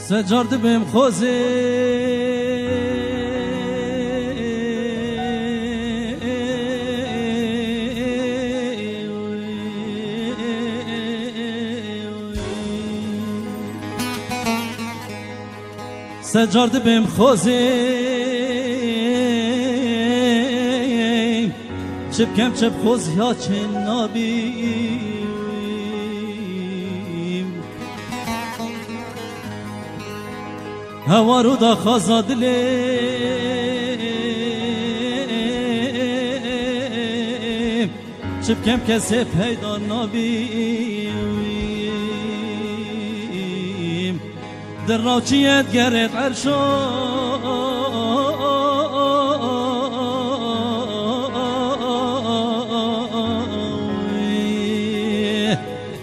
سجارد بهم خوزی سجارد بهم خوزی چپ کم چپ خوز یا چه نابیم هوا رو دا خازادلیم چپ کم کسی پیدا نابیم در راوچیت گرد عرشو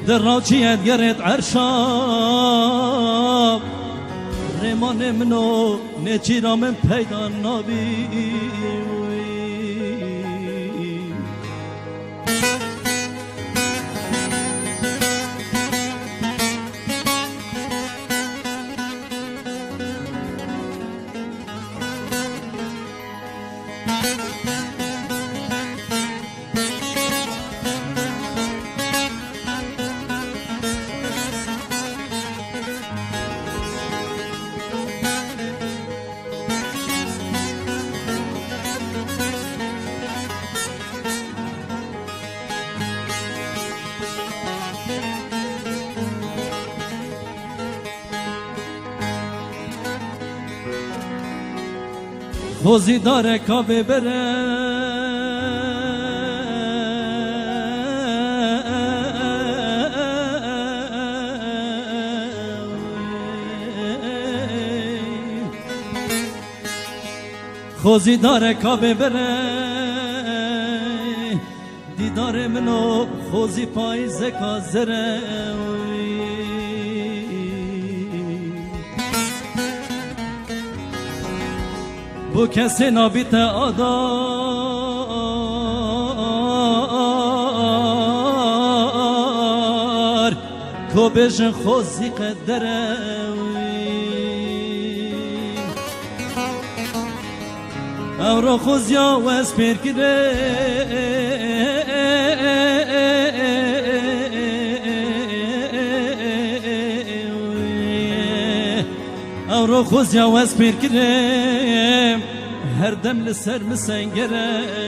در راوچیت گرد عرشاب ریمان منو نچی را من پیدا نابی خوزی داره کابه بره خوزی داره کابه بره دیدار منو خوزی پاییز کازره بو کسی نابیت آدار کو بجن خوزی قدره او رو خوزیا و اسپیر کده او رو خوزیا و اسپیر کده هر دم لسر مسنگره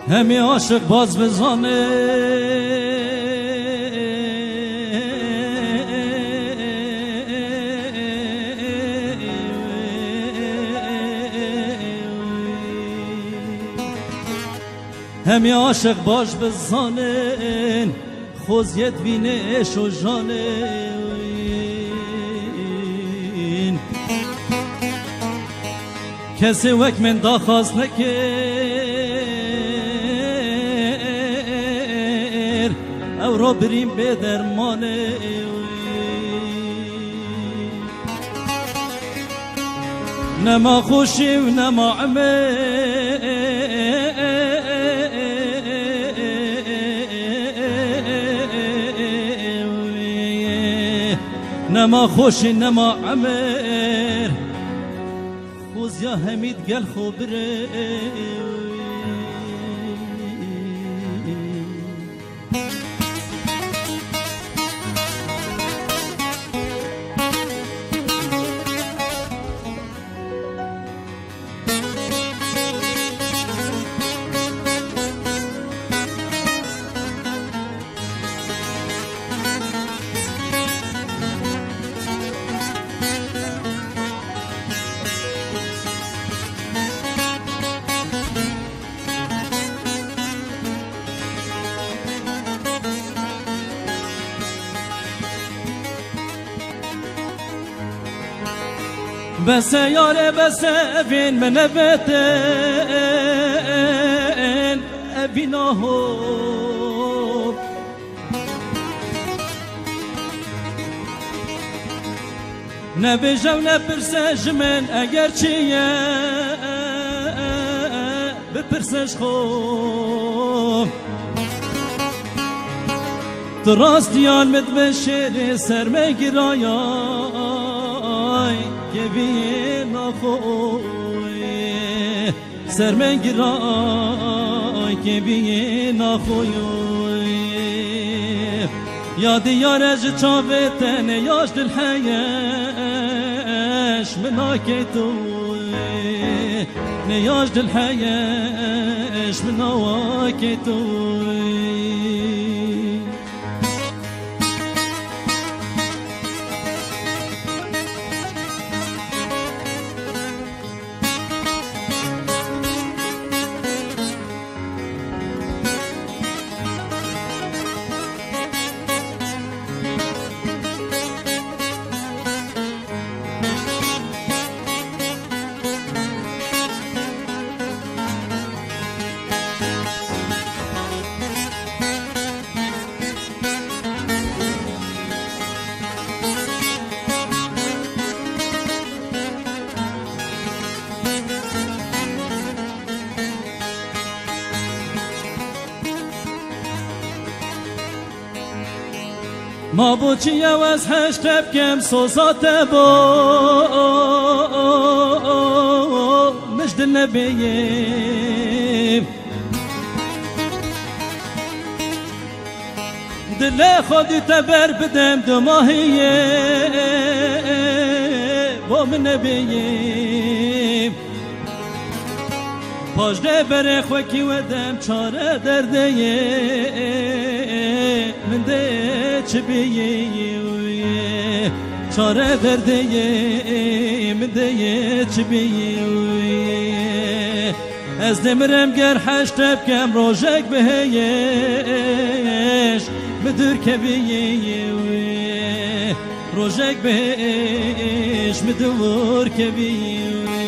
همی عاشق باز بزانه همی عاشق باش بزانه خوزیت وینه اش و جانه کسی وک من دا خواست نکر او رو بریم به درمانه نما خوشی و نما عمر نما خوشی نما عمر خوز یا حمید گل خوبره بس یاره بس افین من بتن ابیناهو نبیجم نپرسش من اگر چیه بپرسش خوب درست دیان مدبشر سر مگرایای که بین آخوی سر مگرای که بین آخوی یا دیارج چاوتن یاش دل حیش مناکی توی نیاش دل حیش مناکی توی ما بوچی از هشتب کم سوزات با مجد نبیم دل خودی تبر بدم دو ماهیه با من نبیم پاجده بره خوکی و دم چاره درده من ده چه بیه چاره درده من ده چه بیه از دمرم گر حشتب کم روژک بهیش مدور که بیه روژک بهیش مدور که بیه